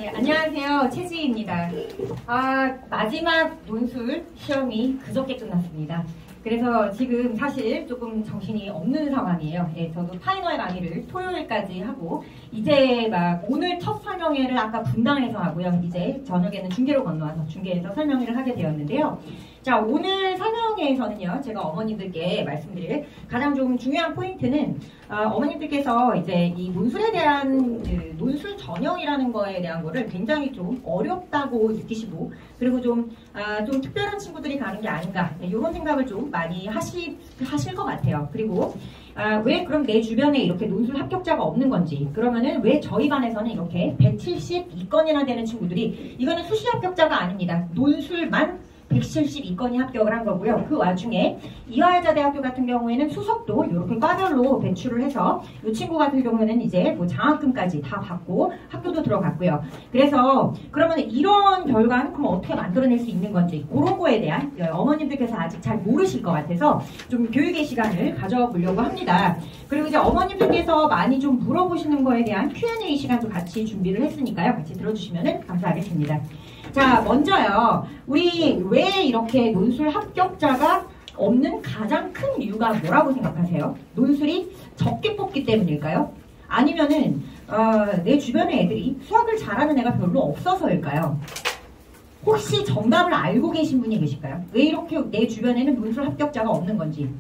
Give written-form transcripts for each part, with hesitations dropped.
네, 안녕하세요. 최지희입니다. 마지막 논술 시험이 그저께 끝났습니다. 그래서 지금 사실 조금 정신이 없는 상황이에요. 예, 저도 파이널 강의를 토요일까지 하고 이제 막 오늘 첫 설명회를 아까 분당에서 하고요. 이제 저녁에는 중계로 건너와서 중계에서 설명회를 하게 되었는데요. 자, 오늘 설명회에서는요, 제가 어머님들께 말씀드릴 가장 좀 중요한 포인트는 어머님들께서 이제 이 논술에 대한 논술 전형이라는 거에 대한 거를 굉장히 좀 어렵다고 느끼시고, 그리고 좀 특별한 친구들이 가는 게 아닌가, 이런 생각을 좀 많이 하실 것 같아요. 그리고 왜 그럼 내 주변에 이렇게 논술 합격자가 없는 건지, 그러면은 왜 저희 반에서는 이렇게 172건이나 되는 친구들이, 이거는 수시 합격자가 아닙니다. 논술만 172건이 합격을 한 거고요. 그 와중에 이화여자대학교 같은 경우에는 수석도 이렇게 과별로 배출을 해서 이 친구 같은 경우에는 이제 뭐 장학금까지 다 받고 학교도 들어갔고요. 그래서 그러면 이런 결과는 그럼 어떻게 만들어낼 수 있는 건지, 그런 거에 대한 어머님들께서 아직 잘 모르실 것 같아서 좀 교육의 시간을 가져보려고 합니다. 그리고 이제 어머님들께서 많이 좀 물어보시는 거에 대한 Q&A 시간도 같이 준비를 했으니까요. 같이 들어주시면 감사하겠습니다. 자, 먼저요. 우리 왜 이렇게 논술 합격자가 없는 가장 큰 이유가 뭐라고 생각하세요? 논술이 적게 뽑기 때문일까요? 아니면은 내 주변의 애들이 수학을 잘하는 애가 별로 없어서일까요? 혹시 정답을 알고 계신 분이 계실까요? 왜 이렇게 내 주변에는 논술 합격자가 없는 건지.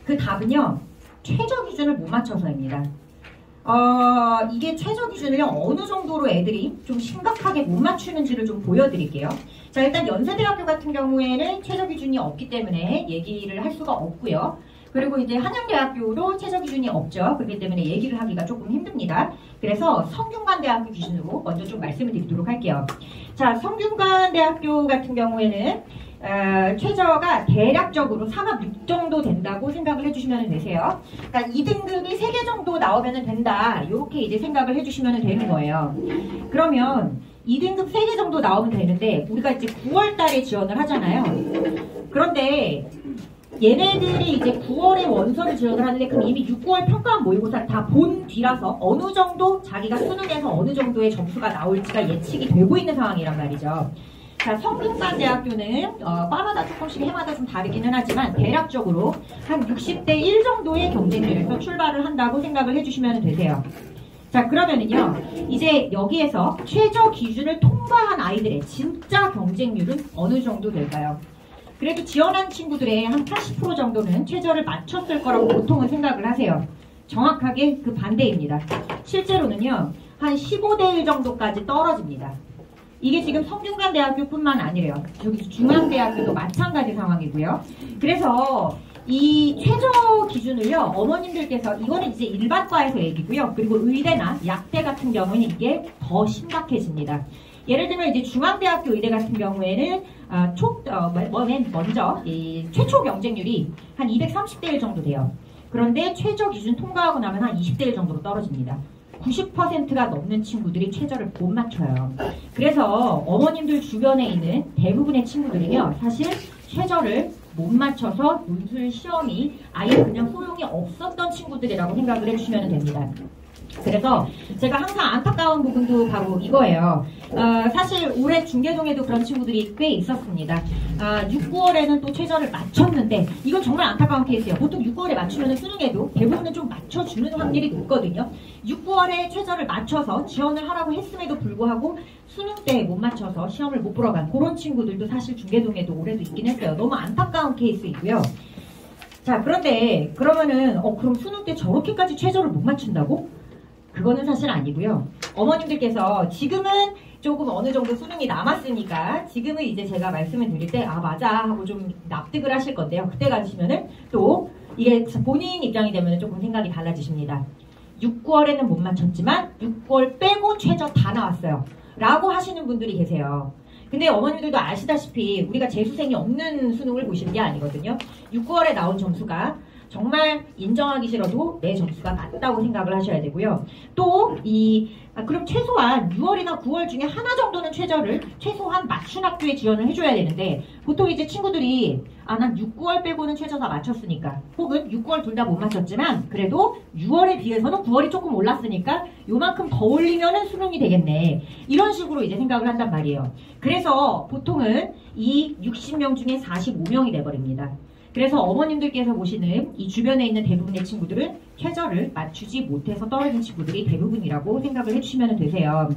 그 답은요, 최저 기준을 못 맞춰서입니다. 이게 최저 기준을 어느 정도로 애들이 좀 심각하게 못 맞추는지를 좀 보여드릴게요. 자, 일단 연세대학교 같은 경우에는 최저 기준이 없기 때문에 얘기를 할 수가 없고요. 그리고 이제 한양대학교도 최저 기준이 없죠. 그렇기 때문에 얘기를 하기가 조금 힘듭니다. 그래서 성균관대학교 기준으로 먼저 좀 말씀을 드리도록 할게요. 자, 성균관대학교 같은 경우에는 최저가 대략적으로 3합 6 정도 된다고 생각을 해주시면 되세요. 그러니까 2등급이 3개 정도 나오면 된다, 이렇게 이제 생각을 해주시면 되는 거예요. 그러면 2등급 3개 정도 나오면 되는데, 우리가 이제 9월 달에 지원을 하잖아요. 그런데 얘네들이 이제 9월에 원서를 지원을 하는데, 그럼 이미 6, 9월 평가원 모의고사를 다 본 뒤라서 어느 정도 자기가 수능에서 어느 정도의 점수가 나올지가 예측이 되고 있는 상황이란 말이죠. 자, 성균관대학교는 과마다 조금씩 해마다 좀 다르기는 하지만 대략적으로 한 60대 1 정도의 경쟁률에서 출발을 한다고 생각을 해주시면 되세요. 자, 그러면은요, 이제 여기에서 최저 기준을 통과한 아이들의 진짜 경쟁률은 어느 정도 될까요? 그래도 지원한 친구들의 한 80% 정도는 최저를 맞췄을 거라고 보통은 생각을 하세요. 정확하게 그 반대입니다. 실제로는요, 한 15대 1 정도까지 떨어집니다. 이게 지금 성균관대학교뿐만 아니래요. 여기 중앙대학교도 마찬가지 상황이고요. 그래서 이 최저 기준을요, 어머님들께서, 이거는 이제 일반과에서 얘기고요. 그리고 의대나 약대 같은 경우는 이게 더 심각해집니다. 예를 들면 이제 중앙대학교 의대 같은 경우에는 먼저 이 최초 경쟁률이 한 230대 1 정도 돼요. 그런데 최저 기준 통과하고 나면 한 20대 1 정도로 떨어집니다. 90%가 넘는 친구들이 최저를 못 맞춰요. 그래서 어머님들 주변에 있는 대부분의 친구들은요, 사실 최저를 못 맞춰서 논술 시험이 아예 그냥 소용이 없었던 친구들이라고 생각을 해주시면 됩니다. 그래서 제가 항상 안타까운 부분도 바로 이거예요. 사실 올해 중계동에도 그런 친구들이 꽤 있었습니다. 6, 9월에는 또 최저를 맞췄는데, 이건 정말 안타까운 케이스예요. 보통 6, 9월에 맞추면 수능에도 대부분은 좀 맞춰주는 확률이 높거든요. 6, 9월에 최저를 맞춰서 지원을 하라고 했음에도 불구하고 수능 때 못 맞춰서 시험을 못 보러 간 그런 친구들도 사실 중계동에도 올해도 있긴 했어요. 너무 안타까운 케이스이고요. 자, 그런데 그러면은 그럼 수능 때 저렇게까지 최저를 못 맞춘다고? 그거는 사실 아니고요. 어머님들께서 지금은 조금 어느 정도 수능이 남았으니까 지금은 이제 제가 말씀을 드릴 때 맞아 하고 좀 납득을 하실 건데요. 그때 가시면은 또 이게 본인 입장이 되면 조금 생각이 달라지십니다. 6, 9월에는 못 맞췄지만 6, 9월 빼고 최저 다 나왔어요 라고 하시는 분들이 계세요. 근데 어머님들도 아시다시피 우리가 재수생이 없는 수능을 보시는 게 아니거든요. 6, 9월에 나온 점수가 정말 인정하기 싫어도 내 점수가 맞다고 생각을 하셔야 되고요. 또 그럼 최소한 6월이나 9월 중에 하나 정도는 최소한 맞춘 학교에 지원을 해줘야 되는데, 보통 이제 친구들이 난 6, 9월 빼고는 최저 다 맞췄으니까, 혹은 6, 9월 둘 다 못 맞췄지만 그래도 6월에 비해서는 9월이 조금 올랐으니까 요만큼 더 올리면은 수능이 되겠네, 이런 식으로 이제 생각을 한단 말이에요. 그래서 보통은 이 60명 중에 45명이 돼버립니다. 그래서 어머님들께서 보시는 이 주변에 있는 대부분의 친구들은 최저를 맞추지 못해서 떨어진 친구들이 대부분이라고 생각을 해주시면 되세요.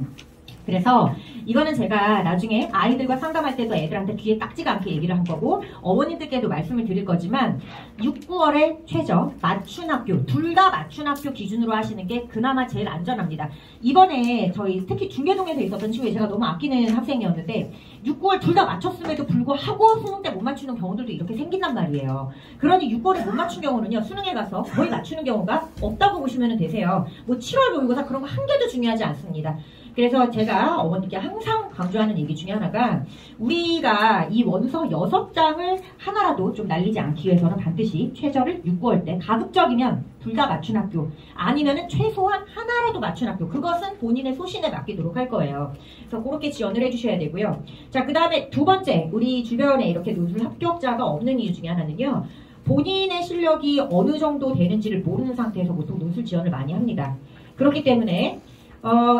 그래서 이거는 제가 나중에 아이들과 상담할 때도 애들한테 귀에 딱지가 않게 얘기를 한 거고, 어머님들께도 말씀을 드릴 거지만 6, 9월에 최저, 맞춘 학교, 둘 다 맞춘 학교 기준으로 하시는 게 그나마 제일 안전합니다. 이번에 저희 특히 중계동에서 있었던 친구에 제가 너무 아끼는 학생이었는데 6, 9월 둘 다 맞췄음에도 불구하고 수능 때 못 맞추는 경우들도 이렇게 생긴단 말이에요. 그러니 6, 9월에 못 맞춘 경우는요, 수능에 가서 거의 맞추는 경우가 없다고 보시면 되세요. 뭐 7월 모의고사 그런 거 한 개도 중요하지 않습니다. 그래서 제가 어머니께 항상 강조하는 얘기 중에 하나가, 우리가 이 원서 6장을 하나라도 좀 날리지 않기 위해서는 반드시 최저를 6, 9월 때, 가급적이면 둘 다 맞춘 학교, 아니면은 최소한 하나라도 맞춘 학교, 그것은 본인의 소신에 맡기도록 할 거예요. 그래서 그렇게 지원을 해주셔야 되고요. 자, 그 다음에 두 번째, 우리 주변에 이렇게 논술 합격자가 없는 이유 중에 하나는요, 본인의 실력이 어느 정도 되는지를 모르는 상태에서 보통 논술 지원을 많이 합니다. 그렇기 때문에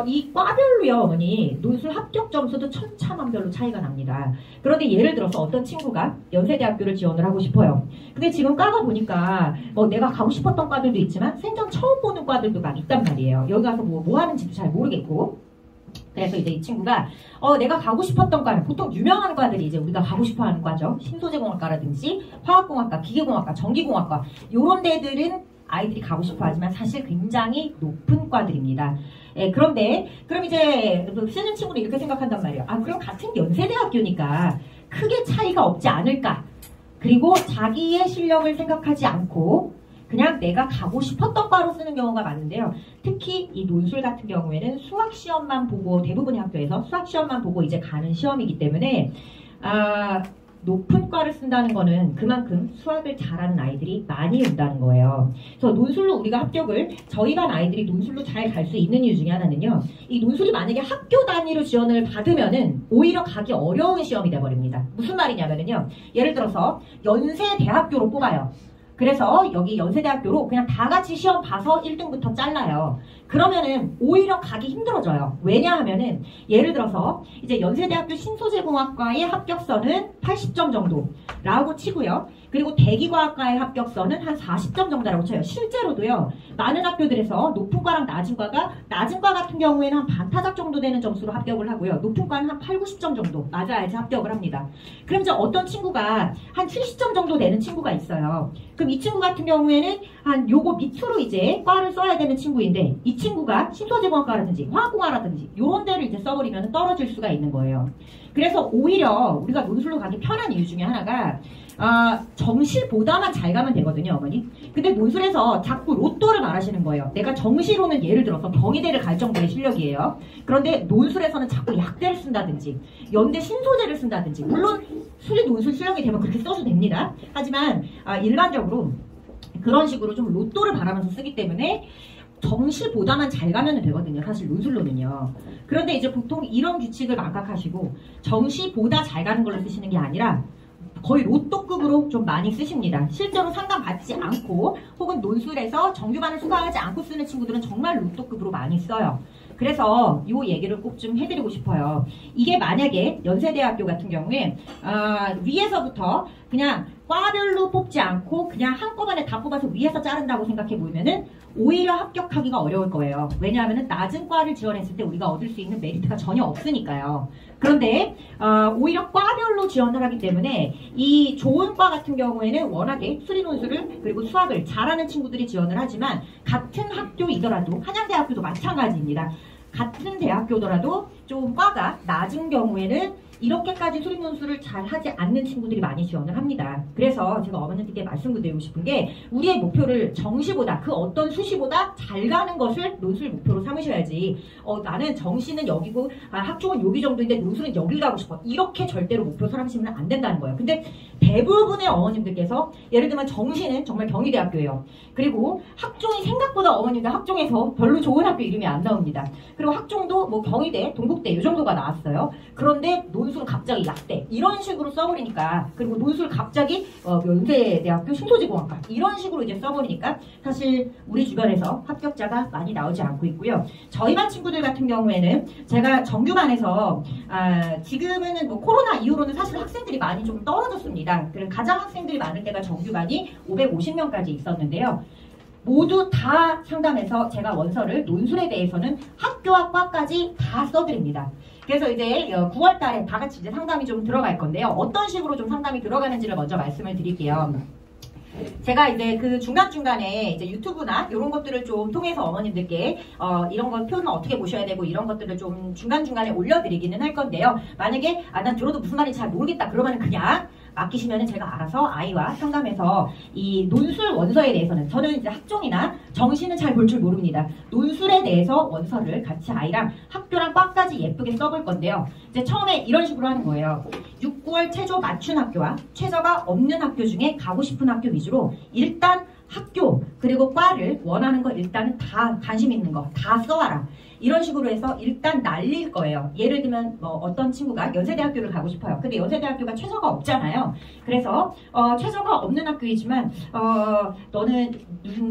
이 과별로요, 어머니, 논술 합격 점수도 천차만별로 차이가 납니다. 그런데 예를 들어서 어떤 친구가 연세대학교를 지원을 하고 싶어요. 근데 지금 과가 보니까 내가 가고 싶었던 과들도 있지만 생전 처음 보는 과들도 막 있단 말이에요. 여기 가서 뭐 하는지도 잘 모르겠고. 그래서 이제 이 친구가 내가 가고 싶었던 과는, 보통 유명한 과들이 이제 우리가 가고 싶어하는 과죠. 신소재공학과라든지 화학공학과, 기계공학과, 전기공학과, 요런 데들은 아이들이 가고 싶어 하지만 사실 굉장히 높은 과들입니다. 그런데 그럼 이제 쓰는 친구는 이렇게 생각한단 말이에요. 그럼 같은 연세대학교니까 크게 차이가 없지 않을까. 그리고 자기의 실력을 생각하지 않고 그냥 내가 가고 싶었던 과로 쓰는 경우가 많은데요. 특히 이 논술 같은 경우에는 수학시험만 보고, 대부분의 학교에서 수학시험만 보고 이제 가는 시험이기 때문에 높은 과를 쓴다는 거는 그만큼 수학을 잘하는 아이들이 많이 온다는 거예요. 그래서 논술로 우리가 합격을, 저희 반 아이들이 논술로 잘 갈 수 있는 이유 중에 하나는요, 이 논술이 만약에 학교 단위로 지원을 받으면은 오히려 가기 어려운 시험이 돼버립니다. 무슨 말이냐면요, 예를 들어서 연세대학교로 뽑아요. 그래서 여기 연세대학교로 그냥 다 같이 시험 봐서 1등부터 잘라요. 그러면은 오히려 가기 힘들어져요. 왜냐하면은 예를 들어서 이제 연세대학교 신소재공학과의 합격선은 80점 정도라고 치고요. 그리고 대기과학과의 합격선은 한 40점 정도라고 쳐요. 실제로도요, 많은 학교들에서 높은 과랑 낮은 과 같은 경우에는 한 반타작 정도 되는 점수로 합격을 하고요. 높은 과는 한 8, 90점 정도 맞아야지 합격을 합니다. 그럼 이제 어떤 친구가 한 70점 정도 되는 친구가 있어요. 그럼 이 친구 같은 경우에는 한 요거 밑으로 이제 과를 써야 되는 친구인데, 이 친구가 신소재공학과라든지 화학공학이라든지 요런 데를 이제 써버리면 떨어질 수가 있는 거예요. 그래서 오히려 우리가 논술로 가기 편한 이유 중에 하나가, 정시보다만 잘 가면 되거든요, 어머니. 근데 논술에서 자꾸 로또를 말하시는 거예요. 내가 정시로는 예를 들어서 경희대를 갈 정도의 실력이에요. 그런데 논술에서는 자꾸 약대를 쓴다든지 연대 신소재를 쓴다든지, 물론 수리 논술 실력이 되면 그렇게 써도 됩니다. 하지만 일반적으로 그런 식으로 좀 로또를 바라면서 쓰기 때문에 정시보다만 잘 가면 되거든요, 사실 논술로는요. 그런데 이제 보통 이런 규칙을 망각하시고 정시보다 잘 가는 걸로 쓰시는 게 아니라 거의 로또급으로 좀 많이 쓰십니다. 실제로 상담 받지 않고 혹은 논술에서 정규반을 수강하지 않고 쓰는 친구들은 정말 로또급으로 많이 써요. 그래서 이 얘기를 꼭 좀 해드리고 싶어요. 이게 만약에 연세대학교 같은 경우에 위에서부터 그냥 과별로 뽑지 않고 그냥 한꺼번에 다 뽑아서 위에서 자른다고 생각해 보면은 오히려 합격하기가 어려울 거예요. 왜냐하면 낮은 과를 지원했을 때 우리가 얻을 수 있는 메리트가 전혀 없으니까요. 그런데 오히려 과별로 지원을 하기 때문에 이 좋은 과 같은 경우에는 워낙에 수리논술을 그리고 수학을 잘하는 친구들이 지원을 하지만, 같은 학교이더라도 한양대학교도 마찬가지입니다. 같은 대학교더라도 좀 과가 낮은 경우에는 이렇게까지 수능 논술을 잘 하지 않는 친구들이 많이 지원을 합니다. 그래서 제가 어머님들께 말씀드리고 싶은 게 우리의 목표를 정시보다 그 어떤 수시보다 잘 가는 것을 논술 목표로 삼으셔야지 나는 정시는 여기고 학종은 여기 정도인데 논술은 여길 가고 싶어. 이렇게 절대로 목표 삼으시면 안 된다는 거예요. 근데 대부분의 어머님들께서 예를 들면 정시는 정말 경희대학교예요. 그리고 학종이 생각보다 어머님들 학종에서 별로 좋은 학교 이름이 안 나옵니다. 그리고 학종도 뭐 경희대, 동국대 이 정도가 나왔어요. 그런데 논술은 갑자기 약대 이런 식으로 써버리니까 그리고 논술 갑자기 연세대학교 신소지공학과 이런 식으로 이제 써버리니까 사실 우리 주변에서 합격자가 많이 나오지 않고 있고요. 저희 반 친구들 같은 경우에는 제가 정규반에서 지금은 뭐 코로나 이후로는 사실 학생들이 많이 좀 떨어졌습니다. 그래서 가장 학생들이 많을 때가 정규반이 550명까지 있었는데요. 모두 다 상담해서 제가 원서를 논술에 대해서는 학교와 과까지 다 써드립니다. 그래서 이제 9월 달에 다 같이 이제 상담이 좀 들어갈 건데요. 어떤 식으로 좀 상담이 들어가는지를 먼저 말씀을 드릴게요. 제가 이제 그 중간중간에 이제 유튜브나 이런 것들을 좀 통해서 어머님들께 이런 거 표는 어떻게 보셔야 되고 이런 것들을 좀 중간중간에 올려드리기는 할 건데요. 만약에 난 들어도 무슨 말인지 잘 모르겠다 그러면 그냥 맡기시면은 제가 알아서 아이와 상담해서 이 논술 원서에 대해서는 저는 이제 학종이나 정시는 잘 볼 줄 모릅니다. 논술에 대해서 원서를 같이 아이랑 학교랑 과까지 예쁘게 써볼 건데요. 이제 처음에 이런 식으로 하는 거예요. 6, 9월 최저 맞춘 학교와 최저가 없는 학교 중에 가고 싶은 학교 위주로 일단 학교 그리고 과를 원하는 거 일단은 다 관심 있는 거 다 써와라. 이런 식으로 해서 일단 날릴 거예요. 예를 들면 뭐 어떤 친구가 연세대학교를 가고 싶어요. 근데 연세대학교가 최저가 없잖아요. 그래서 최저가 없는 학교이지만 너는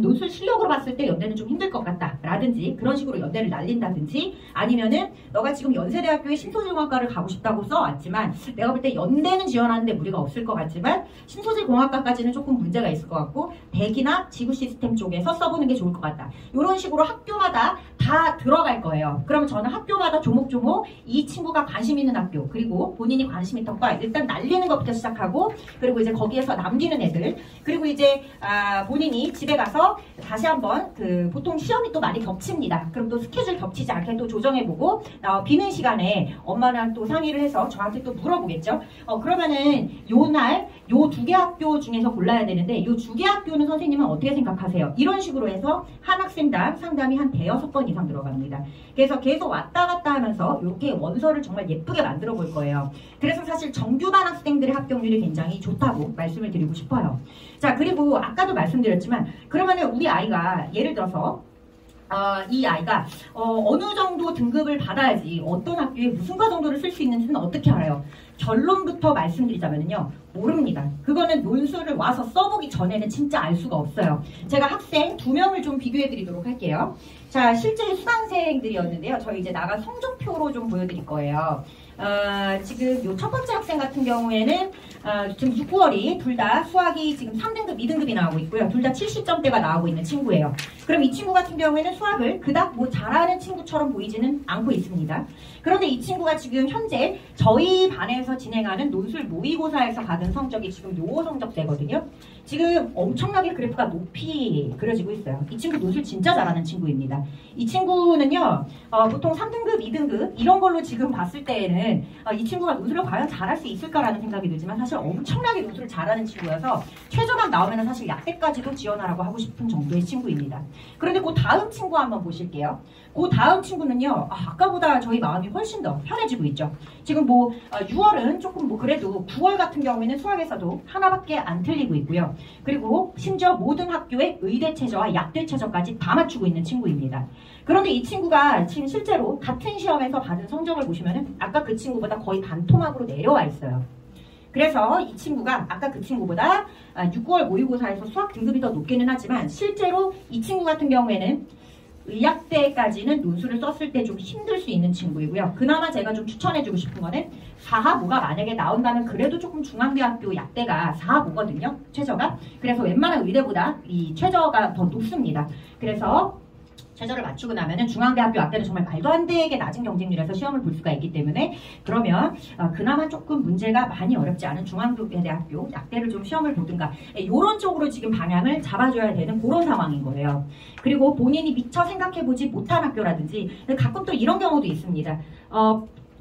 논술 실력으로 봤을 때 연대는 좀 힘들 것 같다 라든지 그런 식으로 연대를 날린다든지 아니면은 너가 지금 연세대학교에 신소질공학과를 가고 싶다고 써왔지만 내가 볼 때 연대는 지원하는데 무리가 없을 것 같지만 신소질공학과까지는 조금 문제가 있을 것 같고 대기나 지구 시스템 쪽에서 써보는 게 좋을 것 같다. 이런 식으로 학교마다 다 들어갈 거예요. 그러면 저는 학교마다 조목조목 이 친구가 관심 있는 학교 그리고 본인이 관심 있던 과 일단 날리는 것부터 시작하고 그리고 이제 거기에서 남기는 애들 그리고 이제 본인이 집에 가서 다시 한번 보통 시험이 또 많이 겹칩니다. 그럼 또 스케줄 겹치지 않게 또 조정해보고 비는 시간에 엄마랑 또 상의를 해서 저한테 또 물어보겠죠. 그러면은 요날 요 2개 학교 중에서 골라야 되는데 요 2개 학교는 선생님은 어떻게 생각하세요? 이런 식으로 해서 한 학생당 상담이 한 5-6번 이상 들어갑니다. 그래서 계속 왔다 갔다 하면서 이렇게 원서를 정말 예쁘게 만들어 볼 거예요. 그래서 사실 정규반 학생들의 합격률이 굉장히 좋다고 말씀을 드리고 싶어요. 자, 그리고 아까도 말씀드렸지만 그러면은 우리 아이가 예를 들어서 이 아이가 어느 정도 등급을 받아야지 어떤 학교에 무슨 과 정도를 쓸 수 있는지는 어떻게 알아요? 결론부터 말씀드리자면요. 모릅니다. 그거는 논술을 와서 써보기 전에는 진짜 알 수가 없어요. 제가 학생 2명을 좀 비교해 드리도록 할게요. 자, 실제 수강생들이었는데요. 저희 이제 나간 성적표로 좀 보여드릴 거예요. 지금 요 첫 번째 학생 같은 경우에는 지금 6, 9월이 둘 다 수학이 지금 3등급, 2등급이 나오고 있고요. 둘 다 70점대가 나오고 있는 친구예요. 그럼 이 친구 같은 경우에는 수학을 그닥 뭐 잘하는 친구처럼 보이지는 않고 있습니다. 그런데 이 친구가 지금 현재 저희 반에서 진행하는 논술 모의고사에서 받은 성적이 지금 요 성적대거든요. 지금 엄청나게 그래프가 높이 그려지고 있어요. 이 친구 논술 진짜 잘하는 친구입니다. 이 친구는요, 보통 3등급, 2등급 이런 걸로 지금 봤을 때에는 이 친구가 논술을 과연 잘할 수 있을까라는 생각이 들지만 사실 엄청나게 논술을 잘하는 친구여서 최저만 나오면 사실 약대까지도 지원하라고 하고 싶은 정도의 친구입니다. 그런데 그 다음 친구 한번 보실게요. 그 다음 친구는요, 아까보다 저희 마음이 훨씬 더 편해지고 있죠. 지금 뭐 6월은 조금 뭐 그래도 9월 같은 경우에는 수학에서도 하나밖에 안 틀리고 있고요. 그리고 심지어 모든 학교의 의대 최저와 약대 최저까지 다 맞추고 있는 친구입니다. 그런데 이 친구가 지금 실제로 같은 시험에서 받은 성적을 보시면은 아까 그 친구보다 거의 반토막으로 내려와 있어요. 그래서 이 친구가 아까 그 친구보다 6, 9월 모의고사에서 수학 등급이 더 높기는 하지만 실제로 이 친구 같은 경우에는 의학대까지는 논술을 썼을 때 좀 힘들 수 있는 친구이고요. 그나마 제가 좀 추천해주고 싶은 거는 4하모가 만약에 나온다면 그래도 조금 중앙대학교 약대가 4하모거든요. 최저가. 그래서 웬만한 의대보다 이 최저가 더 높습니다. 그래서 최저를 맞추고 나면은 중앙대학교 약대는 정말 말도 안 되게 낮은 경쟁률에서 시험을 볼 수가 있기 때문에 그러면 그나마 조금 문제가 많이 어렵지 않은 중앙대학교 약대를 좀 시험을 보든가 이런 쪽으로 지금 방향을 잡아줘야 되는 그런 상황인 거예요. 그리고 본인이 미처 생각해보지 못한 학교라든지 가끔 또 이런 경우도 있습니다.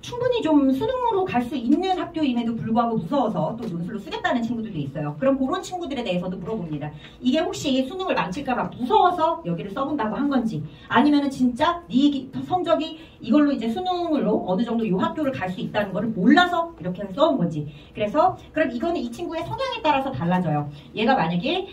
충분히 좀 수능으로 갈 수 있는 학교임에도 불구하고 무서워서 또 논술로 쓰겠다는 친구들도 있어요. 그럼 그런 친구들에 대해서도 물어봅니다. 이게 혹시 수능을 망칠까봐 무서워서 여기를 써본다고 한 건지, 아니면은 진짜 네 성적이 이걸로 이제 수능으로 어느 정도 이 학교를 갈 수 있다는 거를 몰라서 이렇게 써온 건지. 그래서 그럼 이거는 이 친구의 성향에 따라서 달라져요. 얘가 만약에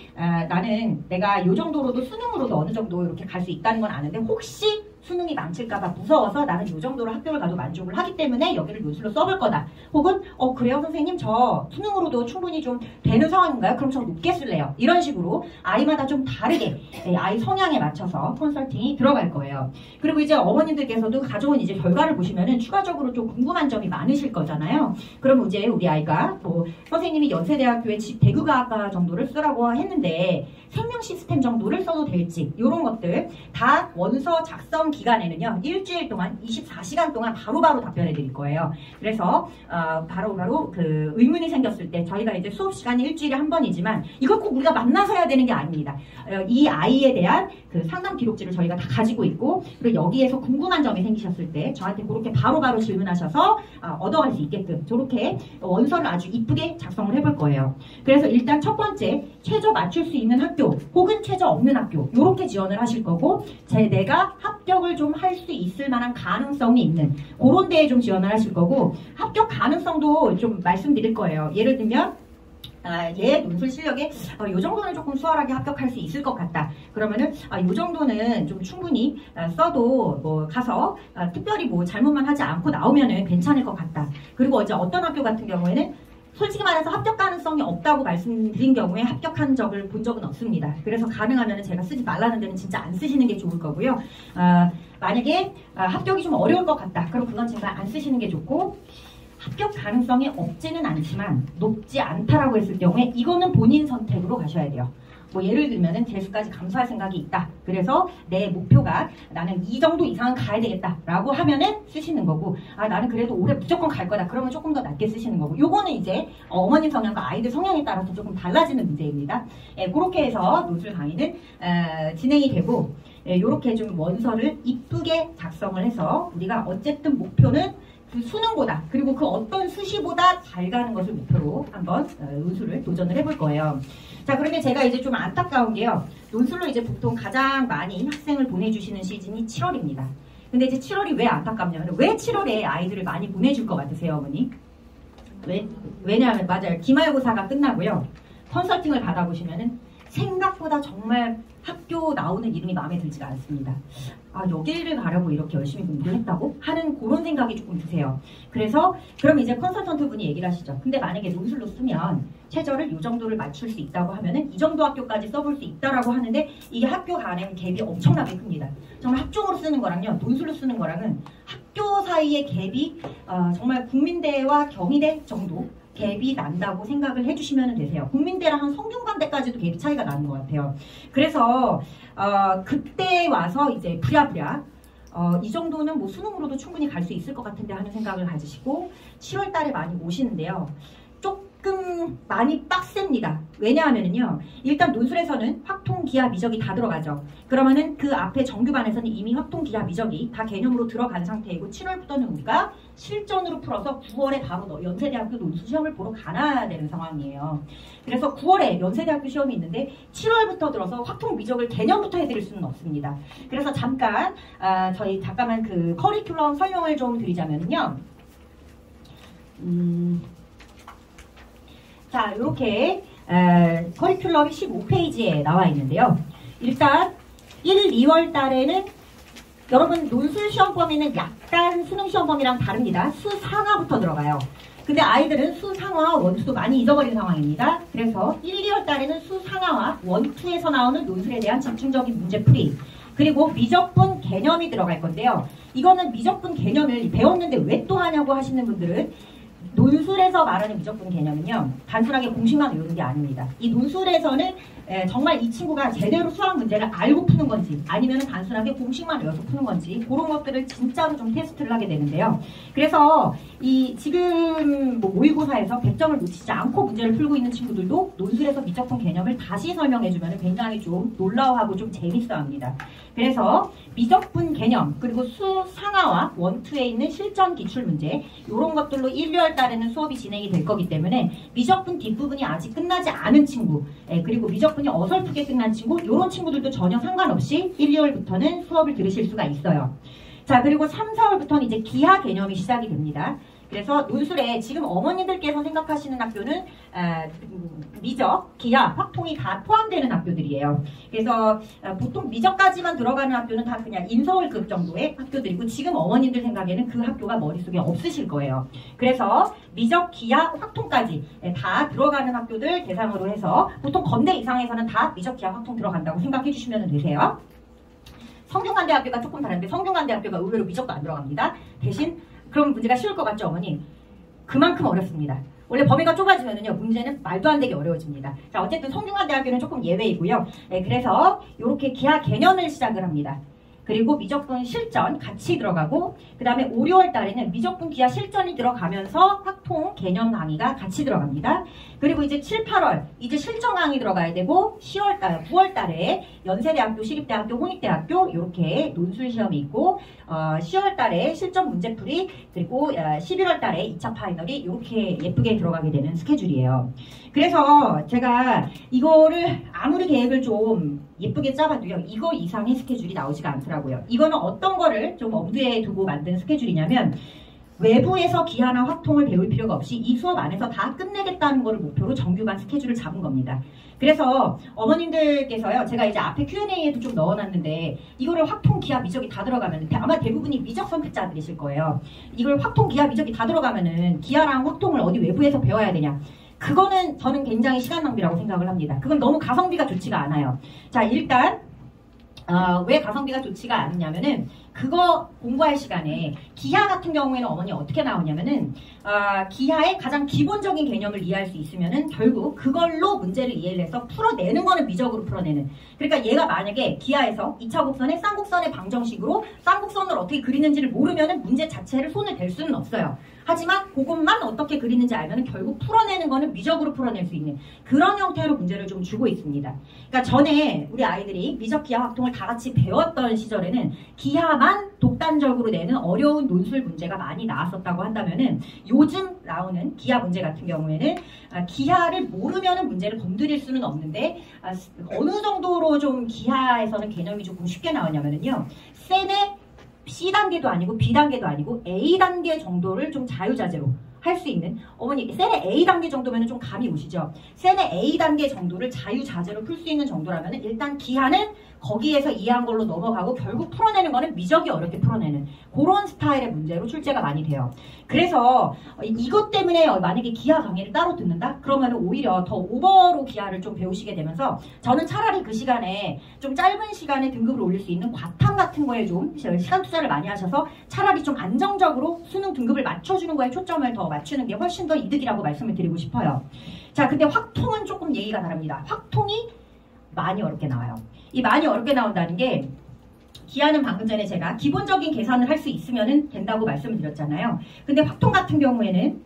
나는 내가 이 정도로도 수능으로도 어느 정도 이렇게 갈 수 있다는 건 아는데 혹시 수능이 망칠까봐 무서워서 나는 이 정도로 학교를 가도 만족을 하기 때문에 여기를 논술로 써볼 거다. 혹은 그래요 선생님 저 수능으로도 충분히 좀 되는 상황인가요? 그럼 저 높게 쓸래요. 이런 식으로 아이마다 좀 다르게 아이 성향에 맞춰서 컨설팅이 들어갈 거예요. 그리고 이제 어머님들께서도 가져온 이제 결과를 보시면은 추가적으로 좀 궁금한 점이 많으실 거잖아요. 그럼 이제 우리 아이가 뭐 선생님이 연세대학교의 대구과학과 정도를 쓰라고 했는데 생명 시스템 정도를 써도 될지 이런 것들 다 원서 작성 기간에는요 일주일 동안 24시간 동안 바로바로 답변해 드릴 거예요. 그래서 바로바로 그 의문이 생겼을 때 저희가 이제 수업 시간이 일주일에 한 번이지만 이걸 꼭 우리가 만나서 해야 되는 게 아닙니다. 이 아이에 대한 그 상담 기록지를 저희가 다 가지고 있고 그리고 여기에서 궁금한 점이 생기셨을 때 저한테 그렇게 바로바로 질문하셔서 얻어갈 수 있게끔 저렇게 원서를 아주 이쁘게 작성을 해볼 거예요. 그래서 일단 첫 번째 최저 맞출 수 있는 학교 혹은 최저 없는 학교 이렇게 지원을 하실 거고 내가 합격을 좀 할 수 있을 만한 가능성이 있는 그런 데에 좀 지원을 하실 거고 합격 가능성도 좀 말씀드릴 거예요. 예를 들면 얘 논술 실력에 이 정도는 조금 수월하게 합격할 수 있을 것 같다. 그러면은 이 정도는 좀 충분히 써도 뭐 가서 특별히 뭐 잘못만 하지 않고 나오면은 괜찮을 것 같다. 그리고 이제 어떤 학교 같은 경우에는 솔직히 말해서 합격 가능성이 없다고 말씀드린 경우에 합격한 적을 본 적은 없습니다. 그래서 가능하면 제가 쓰지 말라는 데는 진짜 안 쓰시는 게 좋을 거고요. 만약에 합격이 좀 어려울 것 같다. 그럼 그건 제가 안 쓰시는 게 좋고 합격 가능성이 없지는 않지만 높지 않다라고 했을 경우에 이거는 본인 선택으로 가셔야 돼요. 뭐 예를 들면은 재수까지 감수할 생각이 있다. 그래서 내 목표가 나는 이 정도 이상은 가야 되겠다라고 하면은 쓰시는 거고 나는 그래도 올해 무조건 갈 거다. 그러면 조금 더 낮게 쓰시는 거고 요거는 이제 어머님 성향과 아이들 성향에 따라서 조금 달라지는 문제입니다. 그렇게 해서 논술 강의는 진행이 되고 요렇게 좀 원서를 이쁘게 작성을 해서 우리가 어쨌든 목표는 그 수능보다 그리고 그 어떤 수시보다 잘 가는 것을 목표로 한번 논술을 도전을 해볼 거예요. 자 그러면 제가 이제 좀 안타까운 게요. 논술로 이제 보통 가장 많이 학생을 보내주시는 시즌이 7월입니다. 근데 이제 7월이 왜 안타깝냐면 왜 7월에 아이들을 많이 보내줄 것 같으세요 어머니? 왜냐하면 맞아요. 기말고사가 끝나고요. 컨설팅을 받아보시면은 생각보다 정말 학교 나오는 이름이 마음에 들지가 않습니다. 여기를 가려고 이렇게 열심히 공부를 했다고? 하는 그런 생각이 조금 드세요. 그래서 그럼 이제 컨설턴트 분이 얘기를 하시죠. 근데 만약에 논술로 쓰면 최저를 이 정도를 맞출 수 있다고 하면은 이 정도 학교까지 써볼 수 있다라고 하는데 이게 학교 간의 갭이 엄청나게 큽니다. 정말 학종으로 쓰는 거랑요 논술로 쓰는 거랑은 학교 사이의 갭이 정말 국민대와 경희대 정도 갭이 난다고 생각을 해주시면 되세요. 국민대랑 한 성균관대까지도 갭이 차이가 나는 것 같아요. 그래서 그때 와서 이제 부랴부랴 이 정도는 뭐 수능으로도 충분히 갈 수 있을 것 같은데 하는 생각을 가지시고 7월 달에 많이 오시는데요. 조금 많이 빡셉니다. 왜냐하면요. 일단 논술에서는 확통, 기하, 미적이 다 들어가죠. 그러면은 그 앞에 정규반에서는 이미 확통, 기하, 미적이 다 개념으로 들어간 상태이고 7월부터는 우리가 실전으로 풀어서 9월에 바로 연세대학교 논술 시험을 보러 가야 되는 상황이에요. 그래서 9월에 연세대학교 시험이 있는데 7월부터 들어서 확통, 미적을 개념부터 해드릴 수는 없습니다. 그래서 잠깐 저희 잠깐만 그 커리큘럼 설명을 좀 드리자면요. 자, 이렇게 커리큘럼이 15페이지에 나와 있는데요. 일단 1, 2월 달에는 여러분 논술 시험 범위는 약간 수능 시험 범위랑 다릅니다. 수상화부터 들어가요. 근데 아이들은 수상화, 원투도 많이 잊어버린 상황입니다. 그래서 1, 2월 달에는 수상화와 원투에서 나오는 논술에 대한 집중적인 문제풀이 그리고 미적분 개념이 들어갈 건데요. 이거는 미적분 개념을 배웠는데 왜 또 하냐고 하시는 분들은 논술에서 말하는 미적분 개념은요, 단순하게 공식만 외우는 게 아닙니다. 이 논술에서는 정말 이 친구가 제대로 수학 문제를 알고 푸는 건지, 아니면 단순하게 공식만 외워서 푸는 건지, 그런 것들을 진짜로 좀 테스트를 하게 되는데요. 그래서 이 지금 모의고사에서 100점을 놓치지 않고 문제를 풀고 있는 친구들도 논술에서 미적분 개념을 다시 설명해주면 굉장히 좀 놀라워하고 좀 재밌어합니다. 그래서 미적분 개념, 그리고 수상하와 원투에 있는 실전 기출문제, 이런 것들로 1, 2월 달에는 수업이 진행이 될 거기 때문에 미적분 뒷부분이 아직 끝나지 않은 친구, 그리고 미적분이 어설프게 끝난 친구, 이런 친구들도 전혀 상관없이 1, 2월부터는 수업을 들으실 수가 있어요. 자, 그리고 3, 4월부터는 이제 기하 개념이 시작이 됩니다. 그래서 논술에 지금 어머니들께서 생각하시는 학교는 미적, 기하, 확통이 다 포함되는 학교들이에요. 그래서 보통 미적까지만 들어가는 학교는 다 그냥 인서울급 정도의 학교들이고, 지금 어머님들 생각에는 그 학교가 머릿속에 없으실 거예요. 그래서 미적, 기하, 확통까지 다 들어가는 학교들 대상으로 해서 보통 건대 이상에서는 다 미적, 기하, 확통 들어간다고 생각해 주시면 되세요. 성균관대학교가 조금 다른데, 성균관대학교가 의외로 미적도 안 들어갑니다. 대신 그럼 문제가 쉬울 것 같죠, 어머니? 그만큼 어렵습니다. 원래 범위가 좁아지면은요, 문제는 말도 안 되게 어려워집니다. 자, 어쨌든 성균관대학교는 조금 예외이고요. 그래서 이렇게 기하 개념을 시작을 합니다. 그리고 미적분 실전 같이 들어가고, 그 다음에 5, 6월 달에는 미적분 기하 실전이 들어가면서 확통 개념 강의가 같이 들어갑니다. 그리고 이제 7, 8월 이제 실전 강의 들어가야 되고, 10월 달, 9월 달에 연세대학교, 시립대학교, 홍익대학교 이렇게 논술 시험이 있고, 10월 달에 실전 문제풀이, 그리고 11월 달에 2차 파이널이 이렇게 예쁘게 들어가게 되는 스케줄이에요. 그래서 제가 이거를 아무리 계획을 좀 예쁘게 짜봐도요, 이거 이상의 스케줄이 나오지가 않더라고요. 이거는 어떤 거를 좀 엄두에 두고 만든 스케줄이냐면, 외부에서 기하나 확통을 배울 필요가 없이 이 수업 안에서 다 끝내겠다는 거를 목표로 정규반 스케줄을 잡은 겁니다. 그래서 어머님들께서요, 제가 이제 앞에 Q&A에도 좀 넣어놨는데, 이거를 확통, 기하, 미적이 다 들어가면 아마 대부분이 미적 선택자들이실 거예요. 이걸 확통, 기하, 미적이 다 들어가면은 기하랑 확통을 어디 외부에서 배워야 되냐? 그거는 저는 굉장히 시간 낭비라고 생각을 합니다. 그건 너무 가성비가 좋지가 않아요. 자, 일단 왜 가성비가 좋지가 않냐면은, 그거 공부할 시간에 기하 같은 경우에는 어머니 어떻게 나오냐면은, 기하의 가장 기본적인 개념을 이해할 수 있으면은 결국 그걸로 문제를 이해를 해서 풀어내는 거는 미적으로 풀어내는. 그러니까 얘가 만약에 기하에서 2차 곡선에 쌍곡선의 방정식으로 쌍곡선을 어떻게 그리는지를 모르면은 문제 자체를 손을 댈 수는 없어요. 하지만 그것만 어떻게 그리는지 알면은 결국 풀어내는 거는 미적으로 풀어낼 수 있는 그런 형태로 문제를 좀 주고 있습니다. 그러니까 전에 우리 아이들이 미적, 기하, 확통을 다 같이 배웠던 시절에는 기하만 독단적으로 내는 어려운 논술 문제가 많이 나왔었다고 한다면은, 요즘 나오는 기하 문제 같은 경우에는 기하를 모르면은 문제를 건드릴 수는 없는데, 어느 정도로 좀 기하에서는 개념이 조금 쉽게 나오냐면은요, 셈의 C단계도 아니고 B단계도 아니고 A단계 정도를 좀 자유자재로 할 수 있는, 어머니 셀의 A단계 정도면 좀 감이 오시죠? 셀의 A단계 정도를 자유자재로 풀 수 있는 정도라면 일단 기하는 거기에서 이해한 걸로 넘어가고, 결국 풀어내는 거는 미적이 어렵게 풀어내는 그런 스타일의 문제로 출제가 많이 돼요. 그래서 이것 때문에 만약에 기하 강의를 따로 듣는다? 그러면 오히려 더 오버로 기하를 좀 배우시게 되면서, 저는 차라리 그 시간에 좀 짧은 시간에 등급을 올릴 수 있는 과탐 같은 거에 좀 시간 투자를 많이 하셔서 차라리 좀 안정적으로 수능 등급을 맞춰주는 거에 초점을 더 맞추는 게 훨씬 더 이득이라고 말씀을 드리고 싶어요. 자, 근데 확통은 조금 얘기가 다릅니다. 확통이 많이 어렵게 나와요. 이 많이 어렵게 나온다는 게, 기하는 방금 전에 제가 기본적인 계산을 할 수 있으면 된다고 말씀을 드렸잖아요. 근데 확통 같은 경우에는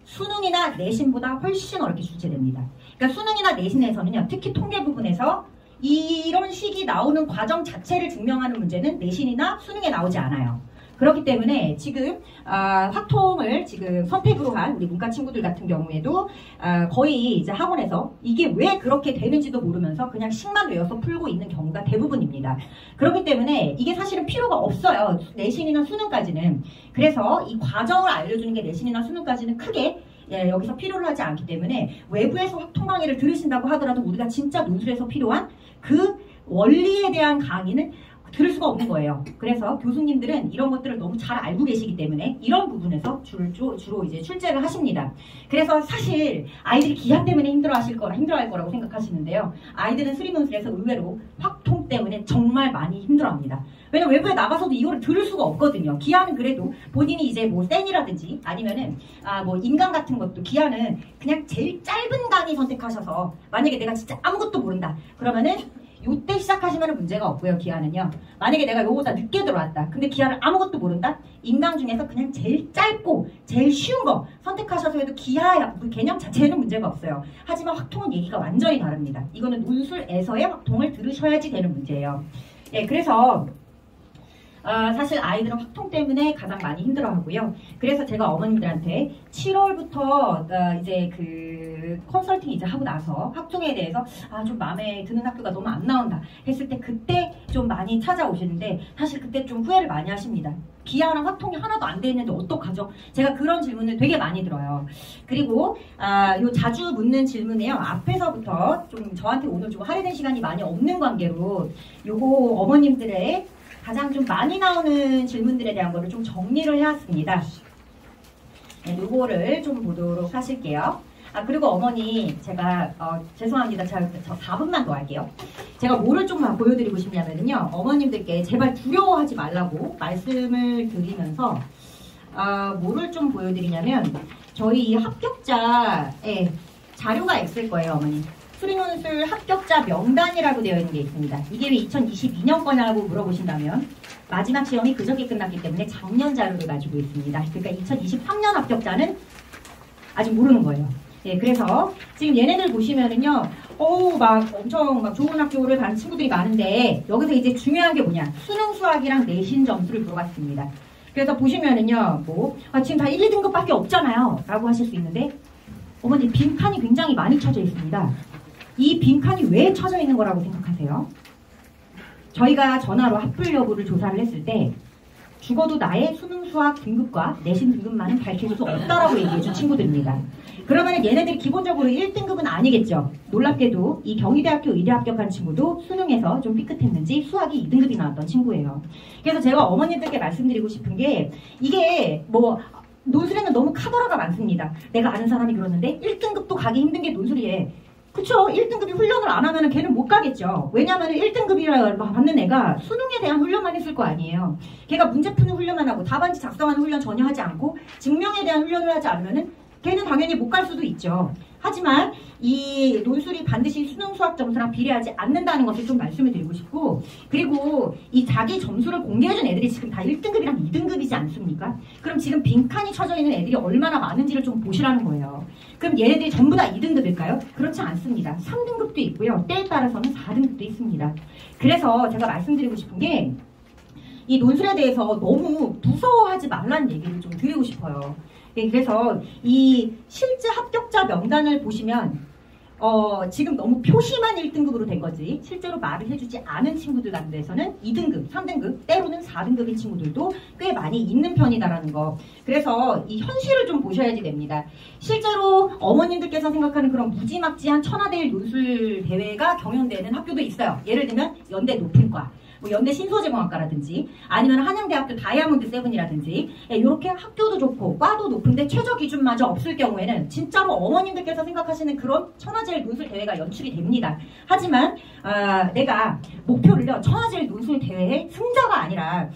수능이나 내신보다 훨씬 어렵게 출제됩니다. 그러니까 수능이나 내신에서는요, 특히 통계 부분에서 이런 식이 나오는 과정 자체를 증명하는 문제는 내신이나 수능에 나오지 않아요. 그렇기 때문에 지금 확통을 지금 선택으로 한 우리 문과 친구들 같은 경우에도 거의 이제 학원에서 이게 왜 그렇게 되는지도 모르면서 그냥 식만 외워서 풀고 있는 경우가 대부분입니다. 그렇기 때문에 이게 사실은 필요가 없어요. 내신이나 수능까지는. 그래서 이 과정을 알려주는 게 내신이나 수능까지는 크게 여기서 필요를 하지 않기 때문에, 외부에서 확통 강의를 들으신다고 하더라도 우리가 진짜 논술에서 필요한 그 원리에 대한 강의는 들을 수가 없는 거예요. 그래서 교수님들은 이런 것들을 너무 잘 알고 계시기 때문에 이런 부분에서 주로 이제 출제를 하십니다. 그래서 사실 아이들이 기하 때문에 힘들어할 거라고 생각하시는데요. 아이들은 수리논술에서 의외로 확통 때문에 정말 많이 힘들어합니다. 왜냐면 외부에 나가서도 이거를 들을 수가 없거든요. 기하는 그래도 본인이 이제 뭐 센이라든지 아니면은 뭐 인강 같은 것도 기하는 그냥 제일 짧은 강의 선택하셔서 만약에 내가 진짜 아무것도 모른다 그러면은 요때 시작하시면 문제가 없고요. 기하는요. 만약에 내가 요거보다 늦게 들어왔다. 근데 기하를 아무것도 모른다? 인강 중에서 그냥 제일 짧고 제일 쉬운 거 선택하셔서 해도 기하 개념 자체는 문제가 없어요. 하지만 확통은 얘기가 완전히 다릅니다. 이거는 논술에서의 확통을 들으셔야지 되는 문제예요. 예, 그래서 사실 아이들은 확통 때문에 가장 많이 힘들어하고요. 그래서 제가 어머님들한테 7월부터 이제 그 컨설팅 이제 하고 나서 확통에 대해서 좀 마음에 드는 학교가 너무 안 나온다 했을 때 그때 좀 많이 찾아오시는데 사실 그때 좀 후회를 많이 하십니다. 기하랑 확통이 하나도 안 돼 있는데 어떡하죠? 제가 그런 질문을 되게 많이 들어요. 그리고 요 자주 묻는 질문이에요. 앞에서부터 좀 저한테 오늘 좀 할애된 시간이 많이 없는 관계로 요거 어머님들의 가장 좀 많이 나오는 질문들에 대한 거를 좀 정리를 해왔습니다. 네, 요거를 좀 보도록 하실게요. 그리고 어머니 제가 죄송합니다. 저 4분만 더 할게요. 제가 뭐를 좀 보여드리고 싶냐면요. 어머님들께 제발 두려워하지 말라고 말씀을 드리면서 뭐를 좀 보여드리냐면 저희 합격자의 자료가 있을 거예요. 어머니. 수리논술 합격자 명단이라고 되어 있는 게 있습니다. 이게 왜 2022년 거냐고 물어보신다면 마지막 시험이 그저께 끝났기 때문에 작년 자료를 가지고 있습니다. 그러니까 2023년 합격자는 아직 모르는 거예요. 예, 그래서 지금 얘네들 보시면은요, 막 엄청 막 좋은 학교를 가는 친구들이 많은데 여기서 이제 중요한 게 뭐냐? 수능 수학이랑 내신 점수를 물어봤습니다. 그래서 보시면은요, 지금 다 1, 2등급밖에 없잖아요. 라고 하실 수 있는데 어머니 빈칸이 굉장히 많이 쳐져 있습니다. 이 빈칸이 왜 쳐져 있는 거라고 생각하세요? 저희가 전화로 합불 여부를 조사를 했을 때 죽어도 나의 수능 수학 등급과 내신 등급만은 밝혀줄 수 없다라고 얘기해준 친구들입니다. 그러면 얘네들이 기본적으로 1등급은 아니겠죠. 놀랍게도 이 경희대학교 의대 합격한 친구도 수능에서 좀 삐끗했는지 수학이 2등급이 나왔던 친구예요. 그래서 제가 어머님들께 말씀드리고 싶은 게 이게 논술에는 너무 카더라가 많습니다. 내가 아는 사람이 그러는데 1등급도 가기 힘든 게 논술이에. 그쵸? 1등급이 훈련을 안 하면 걔는 못 가겠죠. 왜냐하면 1등급이라 받는 애가 수능에 대한 훈련만 했을 거 아니에요. 걔가 문제 푸는 훈련만 하고 답안지 작성하는 훈련 전혀 하지 않고 증명에 대한 훈련을 하지 않으면은 걔는 당연히 못 갈 수도 있죠. 하지만 이 논술이 반드시 수능 수학 점수랑 비례하지 않는다는 것을 좀 말씀을 드리고 싶고, 그리고 이 자기 점수를 공개해준 애들이 지금 다 1등급이랑 2등급이지 않습니까? 그럼 지금 빈칸이 쳐져 있는 애들이 얼마나 많은지를 좀 보시라는 거예요. 그럼 얘네들이 전부 다 2등급일까요? 그렇지 않습니다. 3등급도 있고요. 때에 따라서는 4등급도 있습니다. 그래서 제가 말씀드리고 싶은 게 이 논술에 대해서 너무 무서워하지 말라는 얘기를 좀 드리고 싶어요. 그래서 이 실제 합격자 명단을 보시면 지금 너무 표시만 1등급으로 된 거지 실제로 말을 해주지 않은 친구들 같은 데서는 2등급, 3등급, 때로는 4등급인 친구들도 꽤 많이 있는 편이다라는 거. 그래서 이 현실을 좀 보셔야지 됩니다. 실제로 어머님들께서 생각하는 그런 무지막지한 천하대일 논술 대회가 경연되는 학교도 있어요. 예를 들면 연대 높은과, 연대 신소재공학과라든지 아니면 한양대학교 다이아몬드 세븐이라든지 이렇게 학교도 좋고 과도 높은데 최저 기준마저 없을 경우에는 진짜로 어머님들께서 생각하시는 그런 천하제일 논술 대회가 연출이 됩니다. 하지만 내가 목표를요 천하제일 논술 대회의 승자가 아니라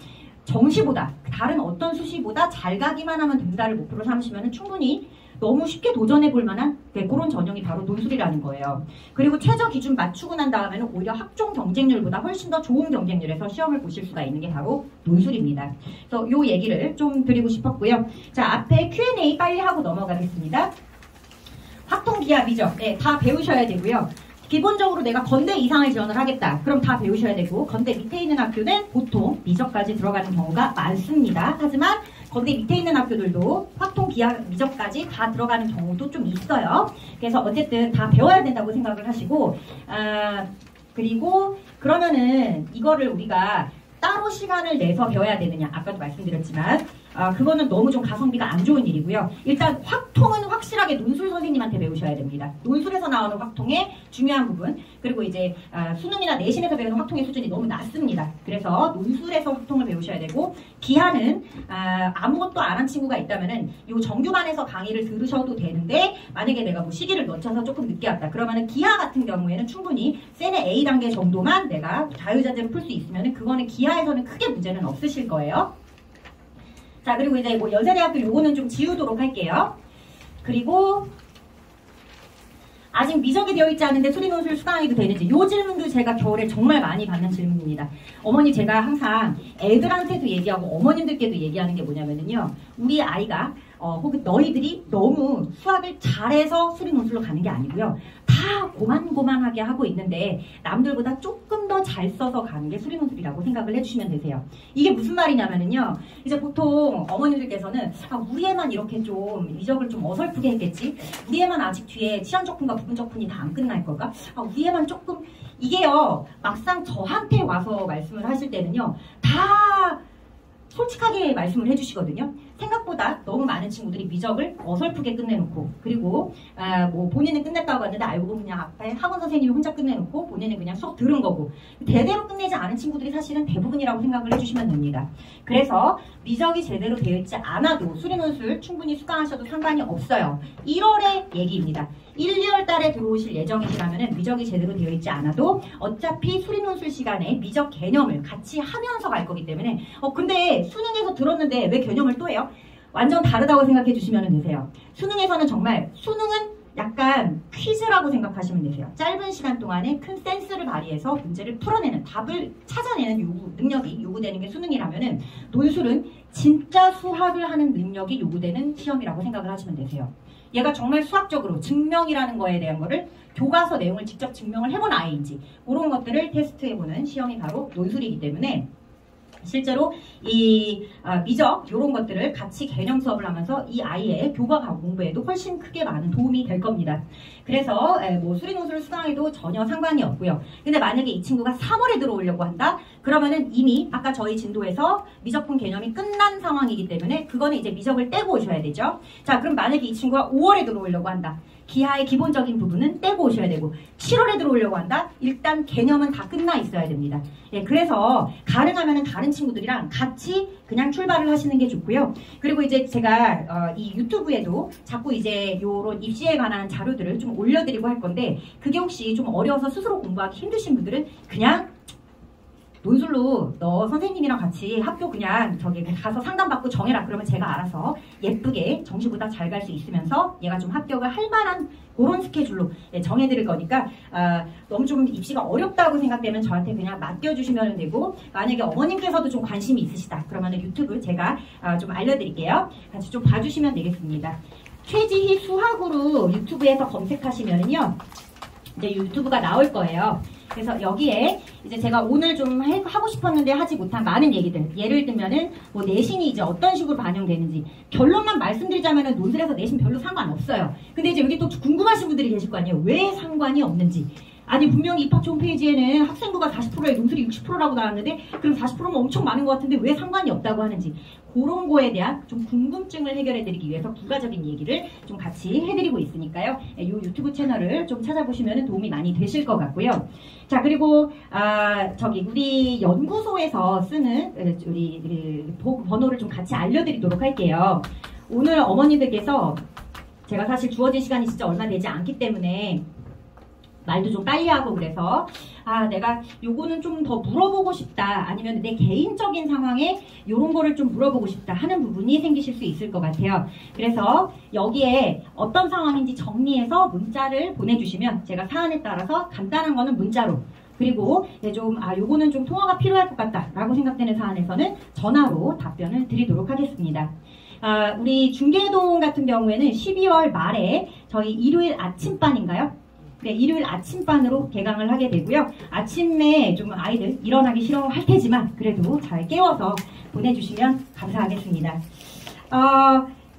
정시보다 다른 어떤 수시보다 잘 가기만 하면 된다를 목표로 삼으시면 충분히 너무 쉽게 도전해 볼 만한 그런 전형이 바로 논술이라는 거예요. 그리고 최저 기준 맞추고 난 다음에는 오히려 학종 경쟁률보다 훨씬 더 좋은 경쟁률에서 시험을 보실 수가 있는 게 바로 논술입니다. 그래서 요 얘기를 좀 드리고 싶었고요. 자, 앞에 Q&A 빨리 하고 넘어가겠습니다. 확통기합이죠. 네, 다 배우셔야 되고요. 기본적으로 내가 건대 이상을 지원을 하겠다. 그럼 다 배우셔야 되고 건대 밑에 있는 학교는 보통 미적까지 들어가는 경우가 많습니다. 하지만 건대 밑에 있는 학교들도 확통, 기하, 미적까지 다 들어가는 경우도 좀 있어요. 그래서 어쨌든 다 배워야 된다고 생각을 하시고 그리고 그러면은 이거를 우리가 따로 시간을 내서 배워야 되느냐. 아까도 말씀드렸지만 그거는 너무 좀 가성비가 안 좋은 일이고요. 일단 확통은 확실하게 논술 선생님한테 배우셔야 됩니다. 논술에서 나오는 확통의 중요한 부분, 그리고 이제 수능이나 내신에서 배우는 확통의 수준이 너무 낮습니다. 그래서 논술에서 확통을 배우셔야 되고, 기하는 아무것도 안 한 친구가 있다면은 요 정규반에서 강의를 들으셔도 되는데, 만약에 내가 뭐 시기를 놓쳐서 조금 늦게 왔다 그러면은 기하 같은 경우에는 충분히 세네 A 단계 정도만 내가 자유자재로 풀 수 있으면은 그거는 기하에서는 크게 문제는 없으실 거예요. 자, 그리고 이제 뭐 연세대학교 요거는 좀 지우도록 할게요. 그리고 아직 미적이 되어 있지 않은데 수리논술 수강해도 되는지, 요 질문도 제가 겨울에 정말 많이 받는 질문입니다. 어머니, 제가 항상 애들한테도 얘기하고 어머님들께도 얘기하는 게 뭐냐면요, 우리 아이가 혹은 너희들이 너무 수학을 잘해서 수리논술로 가는 게 아니고요, 다 고만고만하게 하고 있는데 남들보다 조금 더 잘 써서 가는 게 수리논술이라고 생각을 해주시면 되세요. 이게 무슨 말이냐면요, 이제 보통 어머님들께서는 우리 애만 이렇게 좀 미적을 좀 어설프게 했겠지, 우리 애만 아직 뒤에 치안적분과 부분적분이 다 안 끝날 걸까, 우리 애만 조금, 이게요 막상 저한테 와서 말씀을 하실 때는요 다 솔직하게 말씀을 해주시거든요. 생각보다 너무 많은 친구들이 미적을 어설프게 끝내놓고, 그리고 뭐 본인은 끝냈다고 하는데 알고 보면 그냥 앞에 학원 선생님이 혼자 끝내놓고 본인은 그냥 수업 들은 거고, 제대로 끝내지 않은 친구들이 사실은 대부분이라고 생각을 해주시면 됩니다. 그래서 미적이 제대로 되어 있지 않아도 수리논술 충분히 수강하셔도 상관이 없어요. 1월의 얘기입니다. 1, 2월 달에 들어오실 예정이시라면 미적이 제대로 되어 있지 않아도 어차피 수리논술 시간에 미적 개념을 같이 하면서 갈 거기 때문에 근데 수능에서 들었는데 왜 개념을 또 해요? 완전 다르다고 생각해 주시면 되세요. 수능에서는 정말, 수능은 약간 퀴즈라고 생각하시면 되세요. 짧은 시간 동안에 큰 센스를 발휘해서 문제를 풀어내는, 답을 찾아내는 능력이 요구되는 게 수능이라면은, 논술은 진짜 수학을 하는 능력이 요구되는 시험이라고 생각을 하시면 되세요. 얘가 정말 수학적으로 증명이라는 거에 대한 거를 교과서 내용을 직접 증명을 해본 아이인지, 그런 것들을 테스트해보는 시험이 바로 논술이기 때문에 실제로 이 미적 이런 것들을 같이 개념 수업을 하면서 이 아이의 교과 공부에도 훨씬 크게 많은 도움이 될 겁니다. 그래서 뭐 수리논술 수강해도 전혀 상관이 없고요. 근데 만약에 이 친구가 3월에 들어오려고 한다? 그러면은 이미 아까 저희 진도에서 미적분 개념이 끝난 상황이기 때문에 그거는 이제 미적을 떼고 오셔야 되죠. 자, 그럼 만약에 이 친구가 5월에 들어오려고 한다. 기하의 기본적인 부분은 떼고 오셔야 되고, 7월에 들어오려고 한다? 일단 개념은 다 끝나 있어야 됩니다. 예, 그래서 가능하면 다른 친구들이랑 같이 그냥 출발을 하시는 게 좋고요. 그리고 이제 제가 이 유튜브에도 자꾸 이제 요런 입시에 관한 자료들을 좀 올려드리고 할 건데, 그게 혹시 좀 어려워서 스스로 공부하기 힘드신 분들은 그냥 논술로 너 선생님이랑 같이 학교 그냥 저기 가서 상담받고 정해라. 그러면 제가 알아서 예쁘게 정시보다 잘 갈 수 있으면서 얘가 좀 합격을 할 만한 그런 스케줄로 정해드릴 거니까, 너무 좀 입시가 어렵다고 생각되면 저한테 그냥 맡겨주시면 되고, 만약에 어머님께서도 좀 관심이 있으시다 그러면 유튜브 제가 좀 알려드릴게요. 같이 좀 봐주시면 되겠습니다. 최지희 수학으로 유튜브에서 검색하시면은요 이제 유튜브가 나올 거예요. 그래서 여기에 이제 제가 오늘 좀 하고 싶었는데 하지 못한 많은 얘기들, 예를 들면은 뭐 내신이 이제 어떤 식으로 반영되는지, 결론만 말씀드리자면은 논술에서 내신 별로 상관없어요. 근데 이제 여기 또 궁금하신 분들이 계실 거 아니에요. 왜 상관이 없는지. 아니 분명히 입학처 홈페이지에는 학생부가 40%에 논술이 60%라고 나왔는데, 그럼 40%면 엄청 많은 것 같은데 왜 상관이 없다고 하는지, 그런 거에 대한 좀 궁금증을 해결해드리기 위해서 부가적인 얘기를 좀 같이 해드리고 있으니까요. 이 유튜브 채널을 좀 찾아보시면 도움이 많이 되실 것 같고요. 자, 그리고 저기 우리 연구소에서 쓰는 우리 번호를 좀 같이 알려드리도록 할게요. 오늘 어머니들께서 제가 사실 주어진 시간이 진짜 얼마 되지 않기 때문에 말도 좀 빨리 하고, 그래서 내가 요거는 좀 더 물어보고 싶다, 아니면 내 개인적인 상황에 요런 거를 좀 물어보고 싶다 하는 부분이 생기실 수 있을 것 같아요. 그래서 여기에 어떤 상황인지 정리해서 문자를 보내주시면 제가 사안에 따라서 간단한 거는 문자로, 그리고 좀 요거는 좀 통화가 필요할 것 같다 라고 생각되는 사안에서는 전화로 답변을 드리도록 하겠습니다. 우리 중계동 같은 경우에는 12월 말에 저희 일요일 아침반인가요? 네, 일요일 아침반으로 개강을 하게 되고요. 아침에 좀 아이들 일어나기 싫어할 테지만 그래도 잘 깨워서 보내주시면 감사하겠습니다.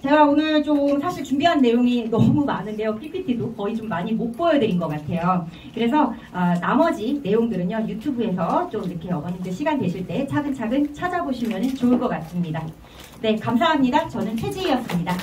제가 오늘 좀 사실 준비한 내용이 너무 많은데요. PPT도 거의 좀 많이 못 보여드린 것 같아요. 그래서 나머지 내용들은요. 유튜브에서 좀 이렇게 어머님들 시간 되실 때 차근차근 찾아보시면 좋을 것 같습니다. 네, 감사합니다. 저는 최지희였습니다.